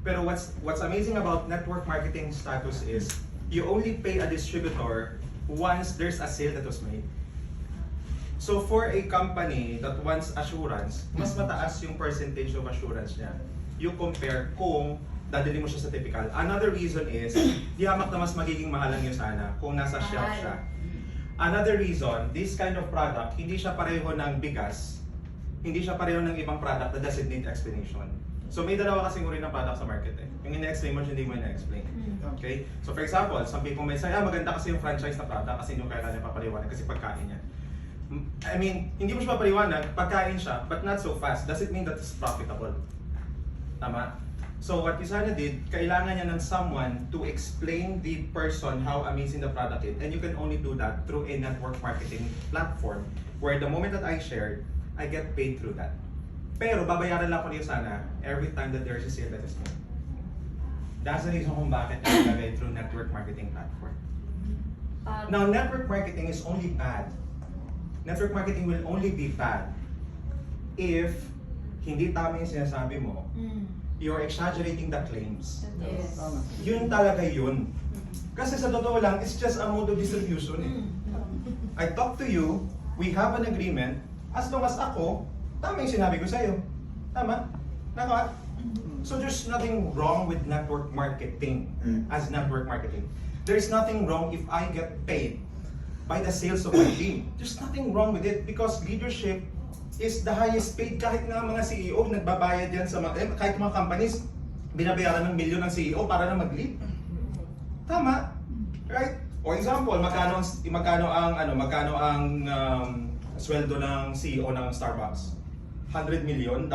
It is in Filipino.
Pero what's amazing about network marketing status is you only pay a distributor once there's a sale that was made. So for a company that wants assurance, mas mataas yung percentage of assurance niya. You compare kung dadali mo siya sa typical. Another reason is, di hamak na mas magiging mahalan nyo sana kung nasa shelf siya. Another reason, this kind of product, hindi siya pareho ng bigas, hindi siya pareho ng ibang product that doesn't need explanation. So may dalawa kasing uri ng product sa market eh. Yung ina-explain mo, hindi mo ina-explain. Okay? So for example, some people may say, maganda kasi yung franchise na product kasi hindi mo kailangan papaliwanag kasi pagkain niya. I mean, hindi mo siya papaliwanag, pagkain siya, but not so fast. Does it mean that it's profitable? Tama? So what Isana did, kailangan niya ng someone to explain the person how amazing the product is. And you can only do that through a network marketing platform where the moment that I shared, I get paid through that. Pero babayaran lang ko ni Isana every time that there is a sale that is made. That's the reason kung bakit nilagay through network marketing platform. Now, network marketing is only bad. Network marketing will only be bad if hindi tama yung sinasabi mo. You're exaggerating the claims. Yes. Yun talaga yun. Kasi sa totoo lang, it's just a mode of distribution eh. I talk to you, we have an agreement, as long as ako, tama yung sinabi ko sa'yo. Tama? Tama? So there's nothing wrong with network marketing as network marketing. There's nothing wrong if I get paid by the sales of my team. There's nothing wrong with it because leadership is the highest paid. Kahit nga mga CEO, nagbabayad yan sa mga, kahit mga companies, binabayaran ng milyon ng CEO para na mag-lead. Tama? Right? For example, magkano ang sweldo ng CEO ng Starbucks? $100 million?